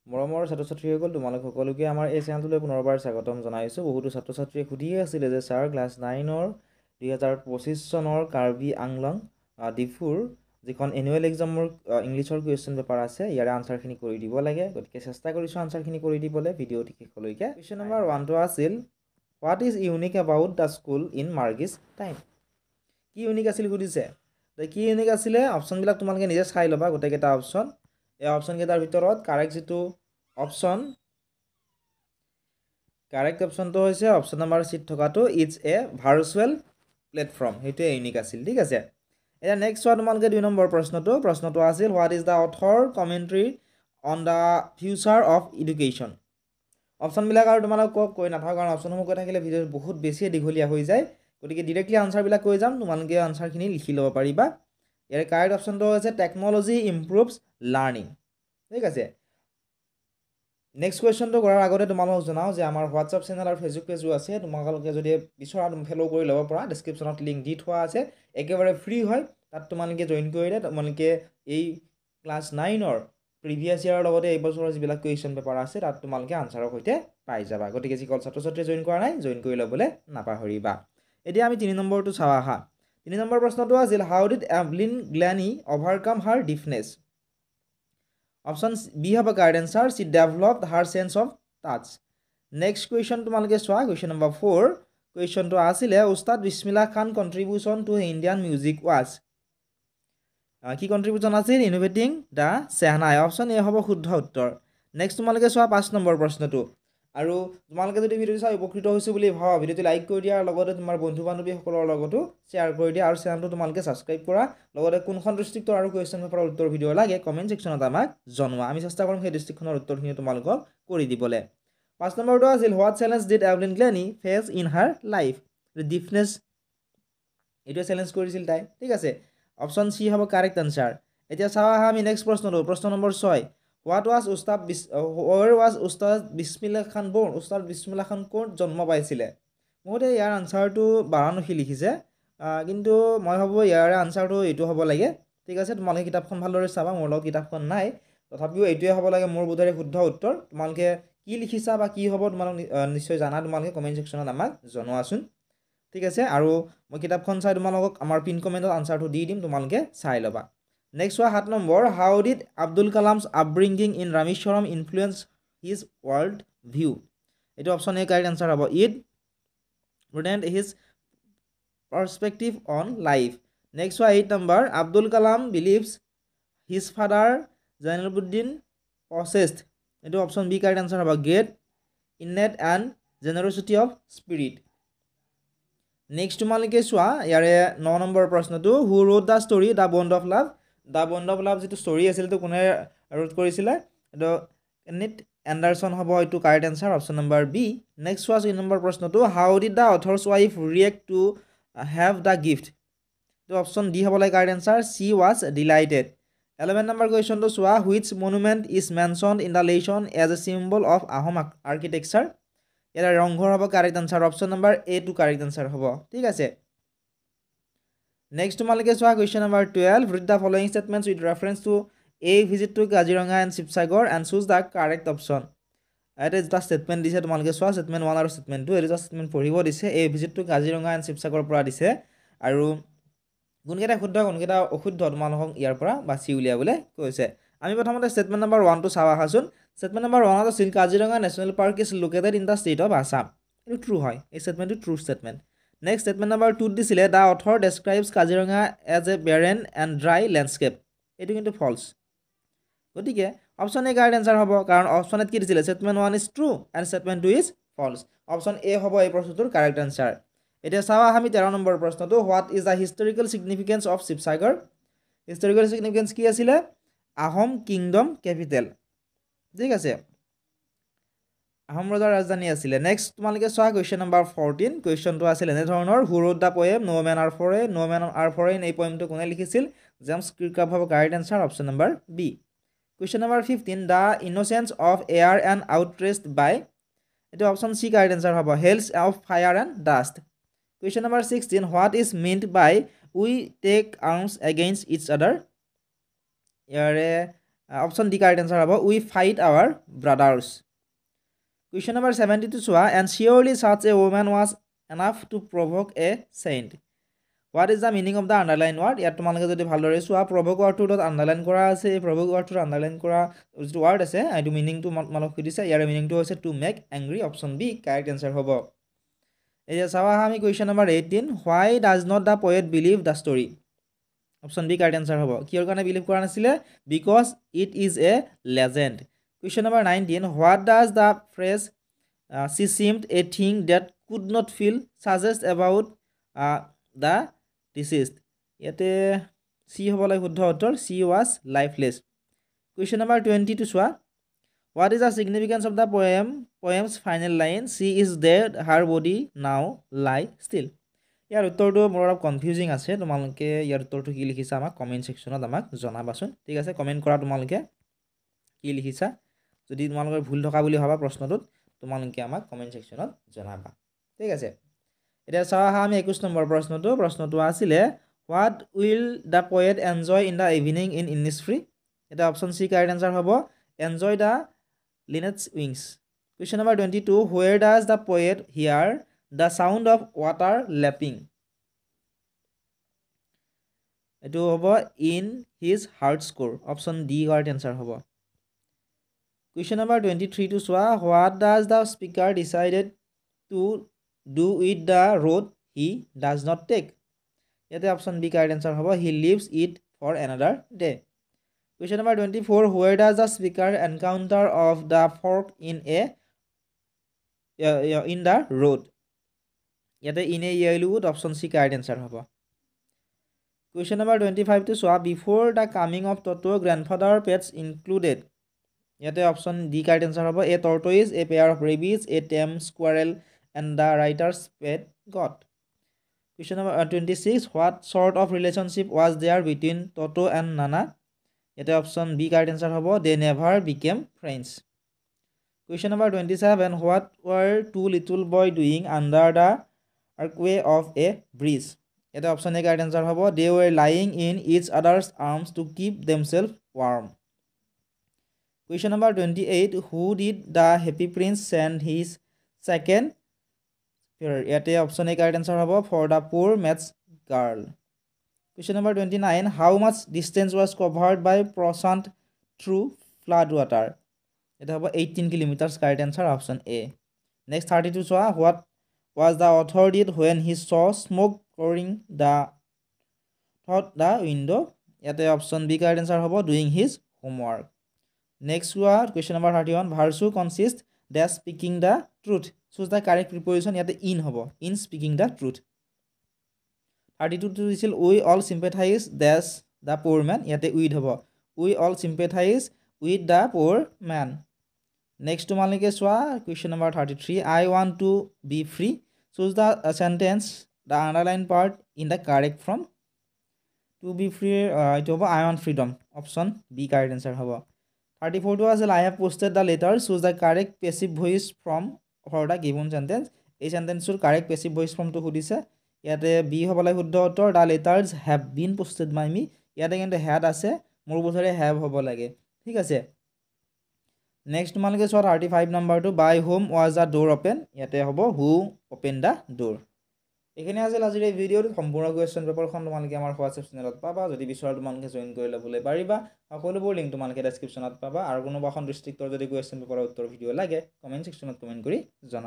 মৰমৰ ছাত্ৰ ছাত্ৰীসকল তোমালোক সকলোকে আমাৰ এই চেনেলটোলৈ পুনৰবাৰ স্বাগতম জনাইছোঁ। বহুতো ছাত্ৰ ছাত্ৰীয়ে সুধিয়ে আছিলে যে ছাৰ ক্লাছ 9ৰ 2025 চনৰ কাৰ্বি আংলং ডিফুৰ যিখন এনুৱেল এক্সামৰ ইংলিছৰ কুৱেশ্যন পেপাৰ আছে ইয়াৰে আনচাৰখিনি কৰি দিব লাগে। গতিকে চেষ্টা কৰিছোঁ আনচাৰখিনি কৰি দিবলৈ ভিডিঅ'টি শেষলৈকে। কুৱেশ্যন নম্বৰ 1টো আছিল what is unique about the school in Margie's time. কি ইউনিক আছিল সুধিছে। কি ইউনিক আছিলে অপশ্যনবিলাক তোমালোকে নিজে চাই ল'বা গোটেইকেইটা অপশ্যন। এই অপশ্যনকেইটাৰ ভিতৰত কাৰেক্ট অপশ্যনটো হৈছে অপশ্যন নম্বৰ চিত থকাটো ইটছ এ ভাৰ্চুৱেল প্লেটফৰ্ম, সেইটোৱে ইউনিক আছিল। ঠিক আছে, এতিয়া নেক্সট চোৱা তোমালোকে 2 নম্বৰ প্ৰশ্নটো আছিল what is the author commentary on the future of education. অপশ্যনবিলাক আৰু তোমালোকক কৈ নাথাকোঁ কাৰণ অপশ্যনসমূহ কৈ থাকিলে ভিডিঅ' বহুত বেছিয়ে দীঘলীয়া হৈ যায়। গতিকে ডিৰেক্টলি আনচাৰবিলাক কৈ যাম, তোমালোকে আনচাৰখিনি লিখি ল'ব পাৰিবা। ইয়াৰ কাৰেক্ট অপশ্যনটো হৈছে টেকন'লজি ইম্প্ৰুভছ লাৰ্ণিং। ঠিক আছে, নেক্সট কুৱেশ্যনটো কৰাৰ আগতে তোমালোকক জনাওঁ যে আমাৰ হোৱাটছআপ চেনেল আৰু ফেচবুক পেজো আছে। তোমালোকে যদি বিচৰা ফ'ল' কৰি ল'ব পৰা, ডেছক্ৰিপশ্যনত লিংক দি থোৱা আছে, একেবাৰে ফ্ৰী হয়। তাত তোমালোকে জইন কৰিলে তোমালোকে এই ক্লাছ 9ৰ প্ৰিভিয়াছ ইয়াৰৰ লগতে এইবছৰৰ যিবিলাক কুৱেশ্যন পেপাৰ আছে তাত তোমালোকে আনচাৰৰ সৈতে পাই যাবা। গতিকে যিসকল ছাত্ৰ ছাত্ৰীয়ে জইন কৰা নাই জইন কৰি ল'বলৈ নাপাহৰিবা। এতিয়া আমি 3 নম্বৰটো চাওঁ আহা। 3 নম্বৰ প্ৰশ্নটো আছিল how did Evelyn Glennie overcome her deafness. Option B হ'ব correct answer she developed her sense of touch. Next question তোমালোকে চোৱা, কুৱেশ্যন নম্বৰ 4 কুৱেশ্যনটো আছিলে Ustad Bismillah Khan contribution to Indian music was. কি কণ্ট্ৰিবিউশ্যন আছিল? Innovating the shehnai. Option A হ'ব শুদ্ধ উত্তৰ। নেক্সট তোমালোকে চোৱা 5 নম্বৰ প্ৰশ্নটো। আৰু তোমালোকে যদি ভিডিঅ'টো চাই উপকৃত হৈছোঁ বুলি ভাবা ভিডিঅ'টো লাইক কৰি দিয়া, লগতে তোমাৰ বন্ধু বান্ধৱীসকলৰ লগতো শ্বেয়াৰ কৰি দিয়া আৰু চেনেলটো তোমালোকে ছাবস্ক্ৰাইব কৰা। লগতে কোনখন ডিষ্ট্ৰিক্টৰ আৰু কুৱেশ্যন পেপাৰৰ উত্তৰ ভিডিঅ' লাগে কমেণ্ট ছেকশ্যনত আমাক জনোৱা, আমি চেষ্টা কৰিম সেই ডিষ্ট্ৰিক্টখনৰ উত্তৰখিনি তোমালোকক কৰি দিবলৈ। 5 নম্বৰটো আছিল what challenge did Evelyn Glennie face in her life. Deafness এইটোৱে চেলেঞ্জ কৰিছিল তাই। ঠিক আছে, অপশ্যন চি হ'ব কাৰেক্ট এনচাৰ। এতিয়া চাওঁ আহা আমি নেক্সট প্ৰশ্নটো, প্ৰশ্ন নম্বৰ 6 ৱেৰ ৱাজ উস্তাদ বিছমিল্লাহ খান বৰ্ণ। উস্তাদ বিছমিল্লাহ খান ক'ত জন্ম পাইছিলে? বহুতে ইয়াৰ আনচাৰটো বাৰাণসী লিখিছে, কিন্তু মই ভাবোঁ ইয়াৰে আনচাৰটো এইটো হ'ব লাগে। ঠিক আছে, তোমালোকে কিতাপখন ভালদৰে চাবা, মোৰ লগত কিতাপখন নাই, তথাপিও এইটোৱে হ'ব লাগে মোৰ বোধেৰে শুদ্ধ উত্তৰ। তোমালোকে কি লিখিছা বা কি হ'ব তোমালোক নিশ্চয় জানা, তোমালোকে কমেণ্ট ছেকশ্যনত আমাক জনোৱাচোন। ঠিক আছে, আৰু মই কিতাপখন চাই তোমালোকক আমাৰ পিন কমেণ্টত আনচাৰটো দি দিম, তোমালোকে চাই ল'বা। নেক্সট হোৱা 7 number how did Abdul Kalam's upbringing in Rameswaram influence his world view. এইটো অপশ্যন এ কাৰেক্ট আনচাৰ হ'ব। It broadened his perspective on life. Next হোৱা 8 number Abdul Kalam believes his father Jainulabdeen possessed. এইটো অপশ্যন বি কাৰেক্ট আনচাৰ হ'ব। Great innate and generosity of spirit. Next তোমালোকে চোৱা ইয়াৰে 9 number প্ৰশ্নটো who wrote the story the bond of love. The bond of লাভ যিটো story আছিল সেইটো কোনে ৰোড কৰিছিলে? এইটো কেনিথ এণ্ডাৰছন হ'ব এইটো correct answer, option number B. Next চোৱা 6 নম্বৰ প্ৰশ্নটো how did the author's wife react to have the gift. এইটো অপশ্যন ডি হ'ব লাগে correct answer, she was delighted. 11 number কুৱেশ্যনটো চোৱা which monument is mentioned in the lesson as a symbol of Ahom architecture. ইয়াৰ ৰংঘৰ হ'ব correct answer, option number A টু correct answer হ'ব। ঠিক আছে, নেক্সট তোমালোকে চোৱা question number 12 read the following statements with reference to a visit to Kaziranga and Sivasagar and choose the correct option. এটা দুটা ষ্টেটমেণ্ট দিছে, তোমালোকে চোৱা ষ্টেটমেণ্ট 1 আৰু ষ্টেটমেণ্ট 2। এইটো ষ্টেটমেণ্ট পঢ়িব দিছে, এই ভিজিট টু কাজিৰঙা এণ্ড শিৱসাগৰৰ পৰা দিছে, আৰু কোনকেইটা শুদ্ধ কোনকেইটা অশুদ্ধ তোমালোকক ইয়াৰ পৰা বাছি উলিয়াবলৈ কৈছে। আমি প্ৰথমতে ষ্টেটমেণ্ট নম্বৰ 1টো চাওঁ আহাচোন। ষ্টেটমেণ্ট নম্বৰ 1 আছিল Kaziranga national park is located in the state of Assam. এইটো ট্ৰু হয়, এই ষ্টেটমেণ্টটো true statement. Next statement number 2 দিছিলে the author describes Kaziranga as a barren and dry landscape. এইটো কিন্তু ফল্ছ। গতিকে অপশ্যন এ কাৰেক্ট এনচাৰ হ'ব, কাৰণ অপশ্যন এত কি দিছিলে statement 1 is true and statement 2 is false. Option A হ'ব এই প্ৰশ্নটোৰ কাৰেক্ট এনচাৰ। এতিয়া চাওঁ আমি 13 নম্বৰ প্ৰশ্নটো what is the historical significance of Sivasagar. Historical significance কি আছিলে? Ahom kingdom capital. ঠিক আছে, আহোম ৰজাৰ ৰাজধানী আছিলে। নেক্সট তোমালোকে চোৱা কুৱেশ্যন নম্বৰ 14। কুৱেশ্যনটো আছিল এনেধৰণৰ who wrote the poem no' men are foreign. No' men are foreign এই পয়েমটো কোনে লিখিছিল? জেমছ ক্লিৰ্কহাফ হ'ব correct answer, option number B. Question number 15 the innocence of air and outraged by. এইটো অপশ্যন চি কাৰেক্ট এনচাৰ হ'ব hells of fire and dust. Question number 16 what is meant by we take arms against each other. ইয়াৰে option D correct answer হ'ব we fight hour brothers question number 72 চোৱা and surely such a woman was enough to provoke a saint what is the meaning of the underline word ইয়াত তোমালোকে যদি ভালদৰে চোৱা প্ৰভক ৱাৰ্ডটোত underline কৰা আছে এই প্ৰভক ৱাৰ্ডটোত আণ্ডাৰলাইন কৰা যিটো ৱাৰ্ড আছে এইটো মিনিংটো তোমালোক সুধিছে ইয়াৰ মিনিংটো হৈছে to make angry option B correct answer হ'ব এতিয়া চাওঁ আমি question number 18 why does not the poet believe the story option B correct answer হ'ব কিহৰ কাৰণে বিলিভ কৰা নাছিলে because it is a legend question number 19 what does the phrase she seemed a thing that could not feel suggest about the deceased ইয়াতে C হ'ব লাগে শুদ্ধ উত্তৰ she was lifeless question number 22 চোৱা what is the significance of the poem's final line she is dead her body now lie still ইয়াৰ উত্তৰটো মোৰ অলপ confusing আছে তোমালোকে ইয়াৰ উত্তৰটো কি লিখিছা আমাক কমেণ্ট ছেকশ্যনত আমাক জনাবাচোন ঠিক আছে কমেণ্ট কৰা তোমালোকে কি লিখিছা যদি তোমালোকৰ ভুল থকা বুলি ভাবা প্ৰশ্নটোত তোমালোকে আমাক কমেণ্ট ছেকশ্যনত জনাবা ঠিক আছে এতিয়া চাওঁ আমি 21 নম্বৰ প্ৰশ্নটো আছিলে what will the poet enjoy in the evening in Innisfree এটা অপশ্যন চি কাৰেক্ট এনচাৰ হ'ব enjoy the linnet's wings question number 22 where does the poet hear the sound of water lapping এইটো হ'ব in his heart's core option D correct answer হ'ব question number 23 টো চোৱা what does the speaker decided to do with the road he does not take ইয়াতে option B correct answer হ'ব he leaves it for another day question number 24 where does the speaker encounter of the fork in the road ইয়াতে in a yellow wood option C correct answer হ'ব question number 25 টো চোৱা before the coming of Toto grandfather pets included ইয়াতে option D correct answer হ'ব a tortoise a pair of rabbits a tame squirrel and the writer's pet goat question number 26 what sort of relationship was there between Toto and Nana ইয়াতে option B correct answer হ'ব they never became friends question number 27 what were two little boy doing under the আৰ্কৱে of a bridge ইয়াতে option A correct answer হ'ব they were lying in each other's arms to keep themselves warm question number 28 who did the happy prince send his second ইয়াতে option A correct answer হ'ব for the পুৰ maths girl question number 29 how much distance was covered by Prashant through flood water এটা হ'ব 18 kilometres correct answer option A next 32 চোৱা what was the author did when he saw smoke curling through থ্ৰট window উইণ্ড' ইয়াতে option B correct answer হ'ব doing his homework next চোৱা question number 31 virtue consist dash speaking the truth choose the correct preposition ইয়াতে in হ'ব in speaking the truth 32 টো দিছিল we all sympathize dash the poor men ইয়াতে with হ'ব we all sympathize with the poor men next তোমালোকে চোৱা question number 33 I want to be free choose the sentence the underline part in the correct form to be free এইটো হ'ব I want freedom option B correct answer হ'ব 34 টো আছিল I have posted the letter choose the correct passive voice from for the given sentence এই চেণ্টেন্সটোৰ correct passive voice ফ্ৰমটো সুধিছে ইয়াতে B হ'ব লাগে শুদ্ধ উত্তৰ the letters have been posted বাই মি ইয়াতে কিন্তু হেড আছে মোৰ বোধেৰে হেভ হ'ব লাগে ঠিক আছে নেক্সট তোমালোকে চোৱা 35 নম্বৰটো by whom was the door open ইয়াতে হ'ব হু অ'পেন দ্য ড'ৰ এইখিনি আছিল আজিৰ এই ভিডিঅ'টো সম্পূৰ্ণ কুৱেশ্যন পেপাৰখন তোমালোকে আমাৰ হোৱাটছএপ চেনেলত পাবা যদি বিচৰা তোমালোকে জইন কৰি ল'বলৈ পাৰিবা সকলোবোৰ লিংক তোমালোকে ডেছক্ৰিপশ্যনত পাবা আৰু কোনোবা এখন ডিষ্ট্ৰিক্টৰ যদি কুৱেশ্যন পেপাৰৰ উত্তৰ ভিডিঅ' লাগে কমেণ্ট ছেকশ্যনত কমেণ্ট কৰি জনাবা